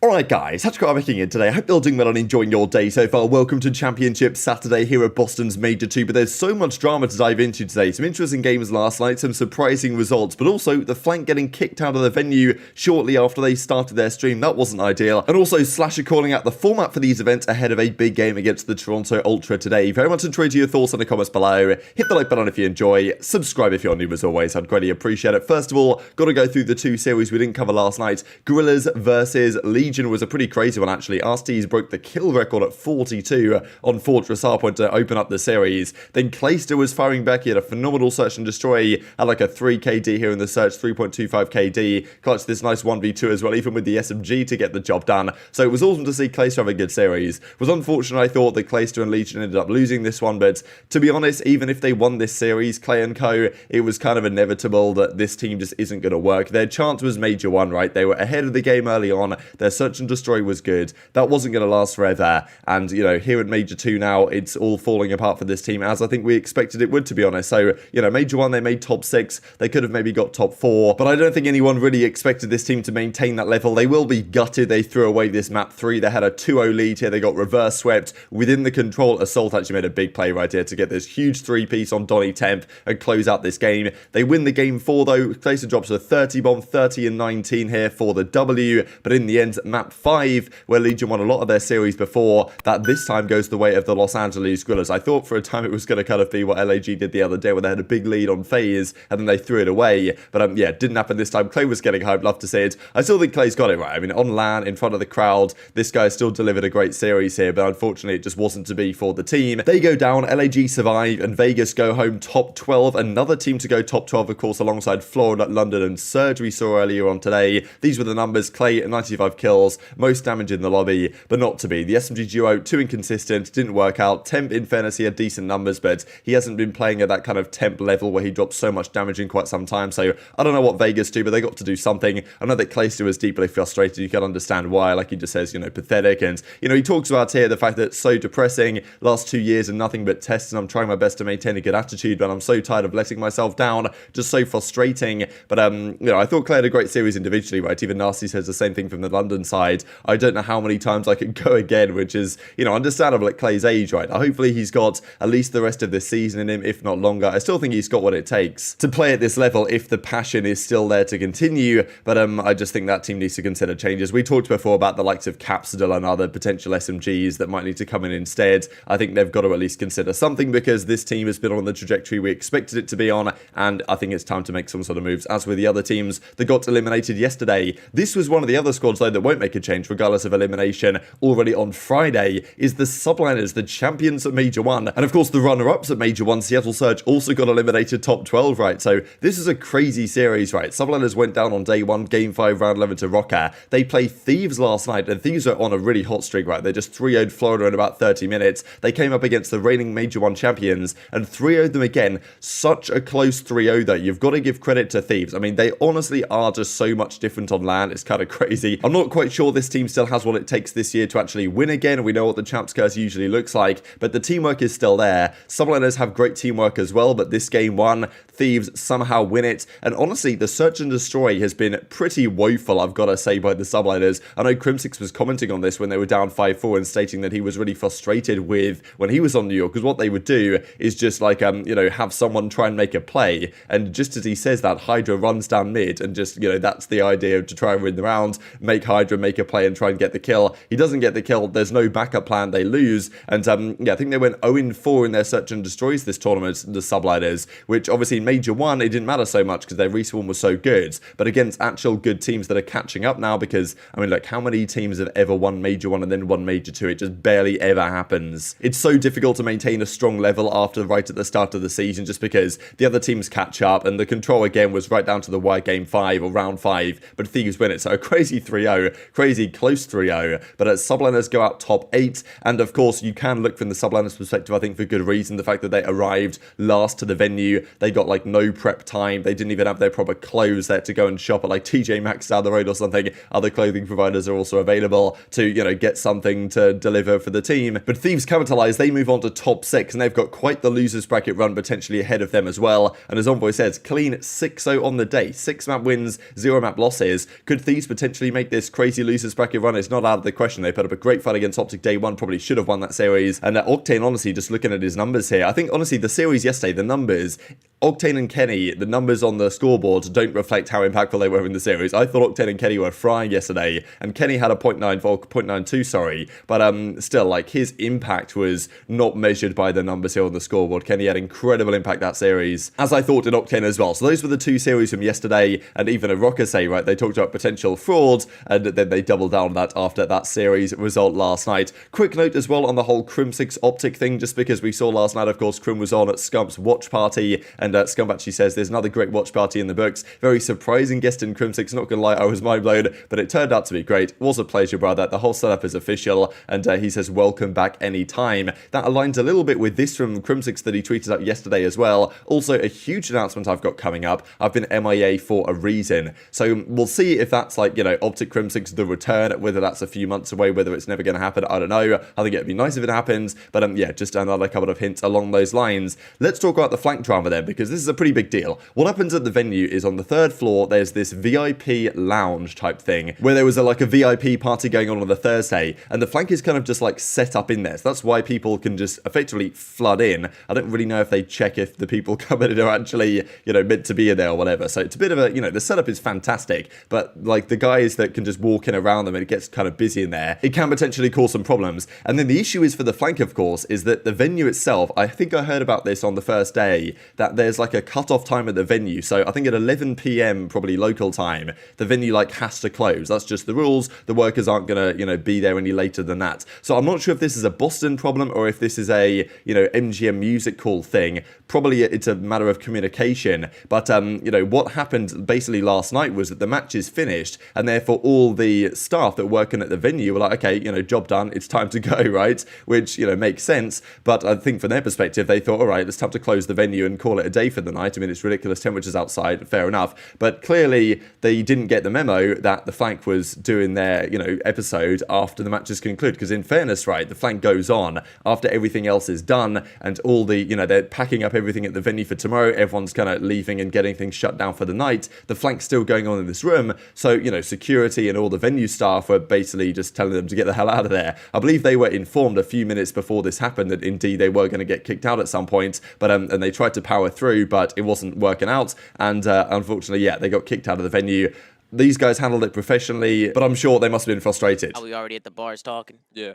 Alright guys, TacticalRab here today. I hope you're all doing well and enjoying your day so far. Welcome to Championship Saturday here at Boston's Major 2, but there's so much drama to dive into today. Some interesting games last night, some surprising results, but also the flank getting kicked out of the venue shortly after they started their stream. That wasn't ideal. And also SlasheR calling out the format for these events ahead of a big game against the Toronto Ultra today. Very much enjoyed your thoughts in the comments below. Hit the like button if you enjoy. Subscribe if you're new as always. I'd greatly appreciate it. First of all, got to go through the two series we didn't cover last night. Guerrillas versus Legion was a pretty crazy one actually. Arcitys broke the kill record at 42 on Fortress Hardpoint to open up the series. Then Clayster was firing back. He had a phenomenal search and destroy at like a 3 KD here in the search, 3.25 KD. Clutched this nice 1v2 as well, even with the SMG to get the job done. So it was awesome to see Clayster have a good series. It was unfortunate, I thought, that Clayster and Legion ended up losing this one, but to be honest, even if they won this series, Clay and Co, it was kind of inevitable that this team just isn't going to work. Their chance was Major 1, right? They were ahead of the game early on. Their search and destroy was good. That wasn't going to last forever. And, you know, here at Major 2 now, it's all falling apart for this team, as I think we expected it would, to be honest. So, you know, Major 1, they made top 6. They could have maybe got top 4. But I don't think anyone really expected this team to maintain that level. They will be gutted. They threw away this map 3. They had a 2-0 lead here. They got reverse swept. Within the control, Assault actually made a big play right here to get this huge 3-piece on Donny Temp and close out this game. They win the game 4, though. Clayster drops a 30 bomb, 30 and 19 here for the W. But in the end, map 5, where Legion won a lot of their series before, that this time goes the way of the Los Angeles Guerrillas. I thought for a time it was going to kind of be what LAG did the other day, where they had a big lead on FaZe and then they threw it away. But yeah, it didn't happen this time. Clay was getting hyped, love to see it. I still think Clay's got it right. I mean, on LAN, in front of the crowd, this guy still delivered a great series here, but unfortunately it just wasn't to be for the team. They go down, LAG survive, and Vegas go home top 12. Another team to go top 12, of course, alongside Florida, London, and Surge we saw earlier on today. These were the numbers. Clay, 95 kills, most damage in the lobby, but not to be. The SMG duo, too inconsistent, didn't work out. Temp, in fairness, he had decent numbers, but he hasn't been playing at that kind of Temp level where he drops so much damage in quite some time. So I don't know what Vegas do, but they got to do something. I know that Clayster was deeply frustrated. You can understand why. Like, he just says, you know, pathetic. And, you know, he talks about here the fact that it's so depressing. Last 2 years and nothing but tests, and I'm trying my best to maintain a good attitude, but I'm so tired of letting myself down. Just so frustrating. But, you know, I thought Clay had a great series individually, right? Even Nasty says the same thing from the London side. I don't know how many times I could go again, which is, you know, understandable at Clay's age, right? Hopefully he's got at least the rest of this season in him, if not longer. I still think he's got what it takes to play at this level if the passion is still there to continue, but I just think that team needs to consider changes. We talked before about the likes of Capsidal and other potential SMGs that might need to come in instead. I think they've got to at least consider something, because this team has been on the trajectory we expected it to be on, and I think it's time to make some sort of moves. As with the other teams that got eliminated yesterday, this was one of the other squads, though, that won't make a change regardless of elimination already on Friday, is the Subliners, the champions at Major 1. And of course, the runner-ups at Major 1, Seattle Surge, also got eliminated top 12, right? So this is a crazy series, right? Subliners went down on day 1, game 5, round 11 to Rokkr. They played Thieves last night, and Thieves are on a really hot streak, right? They just 3-0'd Florida in about 30 minutes. They came up against the reigning Major 1 champions and 3-0'd them again. Such a close 3-0, though. You've got to give credit to Thieves. I mean, they honestly are just so much different on LAN. It's kind of crazy. I'm not quite sure this team still has what it takes this year to actually win again. We know what the Champs Curse usually looks like, but the teamwork is still there. Subliners have great teamwork as well, but this game 1, Thieves somehow win it. And honestly, the search and destroy has been pretty woeful, I've got to say, by the Subliners. I know Crimsix was commenting on this when they were down 5-4 and stating that he was really frustrated with when he was on New York, because what they would do is just like, you know, have someone try and make a play. And just as he says that, Hydra runs down mid and just, you know, that's the idea, to try and win the round, make Hydra make a play and try and get the kill. He doesn't get the kill. There's no backup plan. They lose. And yeah, I think they went 0-4 in their search and destroys this tournament, the Subliners, which obviously in Major 1, it didn't matter so much because their respawn was so good. But against actual good teams that are catching up now, because, I mean, look, how many teams have ever won Major 1 and then won Major 2? It just barely ever happens. It's so difficult to maintain a strong level after right at the start of the season, just because the other teams catch up, and the control again was right down to the wire game 5 or round 5, but Thieves win it. So a crazy 3-0, crazy close 3-0, but Subliners go out top 8, and of course you can look from the Subliners perspective, I think, for good reason. The fact that they arrived last to the venue, they got like no prep time, they didn't even have their proper clothes there to go and shop at like TJ Maxx down the road or something. Other clothing providers are also available to, you know, get something to deliver for the team. But Thieves capitalize, they move on to top 6, and they've got quite the losers bracket run potentially ahead of them as well. And as Envoy says, clean 6-0 on the day, 6 map wins, 0 map losses. Could Thieves potentially make this crazy crazy losers bracket run is not out of the question. They put up a great fight against OpTic day one, probably should have won that series. And Octane, honestly, just looking at his numbers here, I think, honestly, the series yesterday, the numbers, Octane and Kenny, the numbers on the scoreboard don't reflect how impactful they were in the series. I thought Octane and Kenny were frying yesterday, and Kenny had a 0.92, sorry, but still, like, his impact was not measured by the numbers here on the scoreboard. Kenny had incredible impact that series, as I thought did Octane as well. So those were the two series from yesterday, and even a Rokkr say, right, they talked about potential fraud, and then they doubled down on that after that series result last night. Quick note as well on the whole Crimsix OpTic thing, just because we saw last night, of course, Crim was on at Scump's watch party, and Scump actually says there's another great watch party in the books. Very surprising guest in Crimsix, not gonna lie, I was mind blown, but it turned out to be great. Was a pleasure, brother. The whole setup is official, and he says welcome back anytime. That aligns a little bit with this from Crimsix that he tweeted out yesterday as well. Also, a huge announcement I've got coming up. I've been MIA for a reason, so we'll see if that's like, you know, OpTic Crimsix the return, whether that's a few months away, whether it's never going to happen, I don't know. I think it'd be nice if it happens, but yeah, just another couple of hints along those lines. Let's talk about the flank drama then, because this is a pretty big deal. What happens at the venue is on the third floor, there's this VIP lounge type thing, where there was like a VIP party going on the Thursday, and the flank is kind of just like set up in there, so that's why people can just effectively flood in. I don't really know if they check if the people coming in are actually, you know, meant to be in there or whatever, so it's a bit of a, you know, the setup is fantastic, but like the guys that can just walk in around them and it gets kind of busy in there, it can potentially cause some problems. And then the issue is for the flank, of course, is that the venue itself, I think I heard about this on the first day, that there's like a cut-off time at the venue, so I think at 11 PM, probably local time, the venue like has to close. That's just the rules. The workers aren't gonna, you know, be there any later than that. So I'm not sure if this is a Boston problem or if this is a, you know, MGM music hall thing. Probably it's a matter of communication, but you know, what happened basically last night was that the match is finished, and therefore all the staff that working at the venue were like, okay, you know, job done, it's time to go, right? Which, you know, makes sense, but I think from their perspective, they thought, all right, it's time to close the venue and call it a day for the night. I mean, it's ridiculous temperatures outside, fair enough, but clearly they didn't get the memo that the flank was doing their, you know, episode after the matches conclude, because in fairness, right, the flank goes on after everything else is done, and all the, you know, they're packing up everything at the venue for tomorrow, everyone's kind of leaving and getting things shut down for the night, the flank's still going on in this room, so, you know, security and all the venue staff were basically just telling them to get the hell out of there. I believe they were informed a few minutes before this happened that indeed they were going to get kicked out at some point, but and they tried to power through, but it wasn't working out, and unfortunately, yeah, they got kicked out of the venue. These guys handled it professionally, but I'm sure they must have been frustrated. Are we already at the bars talking? Yeah.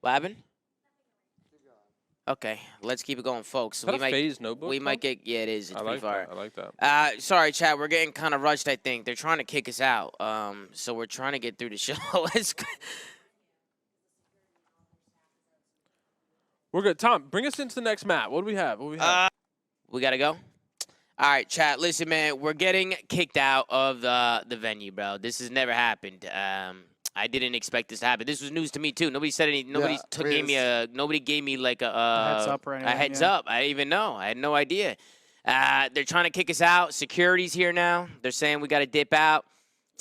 What happened? Okay, let's keep it going, folks. So Is that a FaZe notebook? We might get, yeah, it is. It's pretty fire. I like that. Sorry, chat. We're getting kind of rushed, I think. They're trying to kick us out. So we're trying to get through the show. We're good. Tom, bring us into the next map. What do we have? We got to go? All right, chat. Listen, man, we're getting kicked out of the venue, bro. This has never happened. I didn't expect this to happen. This was news to me too. Nobody said any. Nobody gave me like a heads up or anything. A heads up. I didn't even know. I had no idea. They're trying to kick us out. Security's here now. They're saying we got to dip out.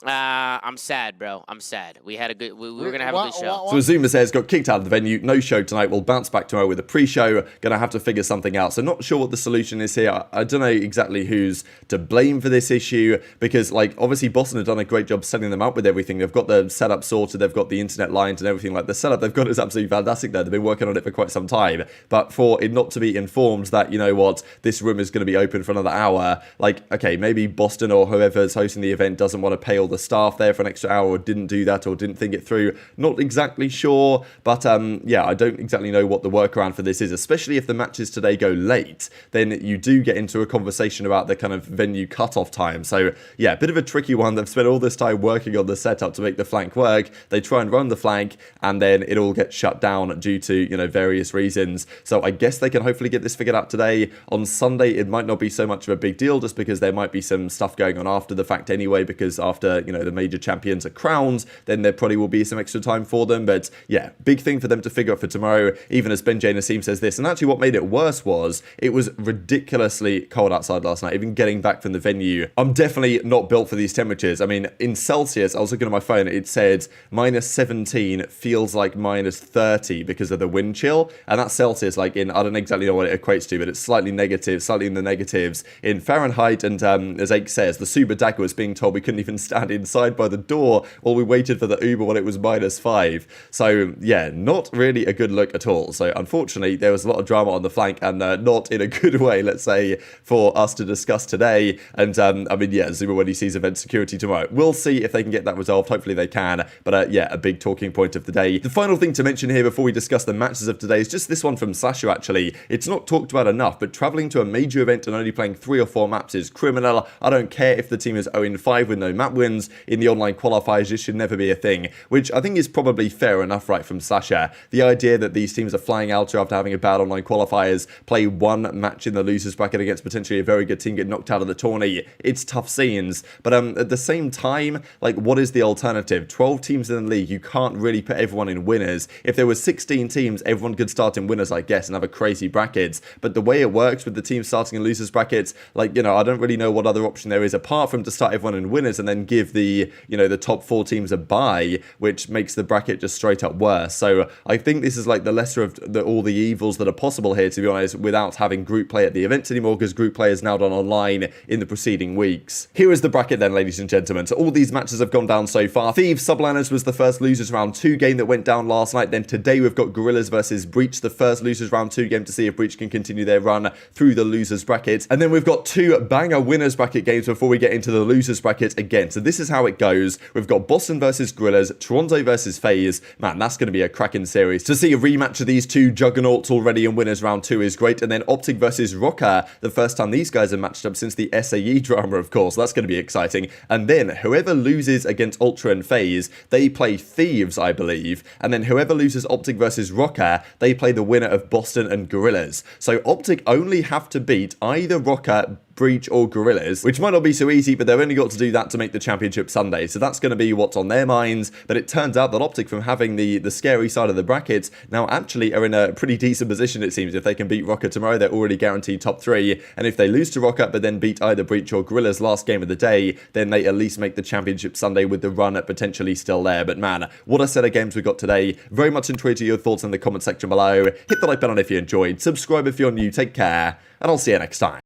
I'm sad, bro. I'm sad. We had a good. We were gonna have a good show. So Azuma says got kicked out of the venue. No show tonight. We'll bounce back tomorrow with a pre-show. Gonna have to figure something out. So not sure what the solution is here. I don't know exactly who's to blame for this issue, because like obviously Boston have done a great job setting them up with everything. They've got the setup sorted. They've got the internet lines and everything. Like the setup they've got is absolutely fantastic. There, they've been working on it for quite some time. But for it not to be informed that, you know what, this room is going to be open for another hour. Like, okay, maybe Boston or whoever's hosting the event doesn't want to pay all the staff there for an extra hour, or didn't do that, or didn't think it through. Not exactly sure, but yeah, I don't exactly know what the workaround for this is, especially if the matches today go late. Then you do get into a conversation about the kind of venue cutoff time. So yeah, a bit of a tricky one. They've spent all this time working on the setup to make the flank work. They try and run the flank, and then it all gets shut down due to, you know, various reasons. So I guess they can hopefully get this figured out today. On Sunday, it might not be so much of a big deal, just because there might be some stuff going on after the fact anyway, because after, you know, the major champions are crowned, then there probably will be some extra time for them. But yeah, big thing for them to figure out for tomorrow, even as Ben JoeDeceives says this. And actually what made it worse was it was ridiculously cold outside last night, even getting back from the venue. I'm definitely not built for these temperatures. I mean, in Celsius, I was looking at my phone, it said -17 feels like -30 because of the wind chill. And that's Celsius, like in, I don't exactly know what it equates to, but it's slightly negative, slightly in the negatives. In Fahrenheit, and as Ake says, the Super Dagger was being told we couldn't even stand stand inside by the door while we waited for the Uber when it was -5. So, yeah, not really a good look at all. So, unfortunately, there was a lot of drama on the flank and not in a good way, let's say, for us to discuss today. And, I mean, yeah, Zuma when he sees event security tomorrow. We'll see if they can get that resolved. Hopefully they can. But, yeah, a big talking point of the day. The final thing to mention here before we discuss the matches of today is just this one from SlasheR, actually. It's not talked about enough, but traveling to a major event and only playing 3 or 4 maps is criminal. I don't care if the team is 0-5 with no map wins. In the online qualifiers, this should never be a thing, which I think is probably fair enough, right, from SlasheR. The idea that these teams are flying out after having a bad online qualifiers, play 1 match in the losers bracket against potentially a very good team, get knocked out of the tourney. It's tough scenes, but at the same time, like, what is the alternative? 12 teams in the league, you can't really put everyone in winners. If there was 16 teams, everyone could start in winners, I guess, and have a crazy brackets. But the way it works with the teams starting in losers brackets, like, you know, I don't really know what other option there is apart from to start everyone in winners and then give the, you know, the top 4 teams a bye, which makes the bracket just straight up worse. So I think this is like the lesser of all the evils that are possible here, to be honest, without having group play at the events anymore, because group play is now done online in the preceding weeks. Here is the bracket then, ladies and gentlemen. So all these matches have gone down so far. Thieves Subliners was the first losers round 2 game that went down last night. Then today we've got Guerrillas versus Breach, the first losers round 2 game, to see if Breach can continue their run through the losers bracket. And then we've got 2 banger winners bracket games before we get into the losers bracket again. So this is how it goes. We've got Boston versus Guerrillas, Toronto versus FaZe. Man, that's going to be a cracking series. To see a rematch of these 2 juggernauts already in winners round 2 is great. And then OpTic versus Rokkr, the first time these guys have matched up since the SAE drama, of course. That's going to be exciting. And then whoever loses against Ultra and FaZe, they play Thieves, I believe. And then whoever loses OpTic versus Rokkr, they play the winner of Boston and Guerrillas. So OpTic only have to beat either Rokkr, Breach or Guerrillas, which might not be so easy, but they've only got to do that to make the championship Sunday, so that's going to be what's on their minds. But it turns out that OpTic, from having the scary side of the brackets, now actually are in a pretty decent position, it seems. If they can beat Rokkr tomorrow, they're already guaranteed top 3, and if they lose to Rokkr but then beat either Breach or Guerrillas last game of the day, then they at least make the championship Sunday with the run potentially still there. But man, what a set of games we got today. Very much intrigued to your thoughts in the comment section below. Hit the like button if you enjoyed, subscribe if you're new, take care, and I'll see you next time.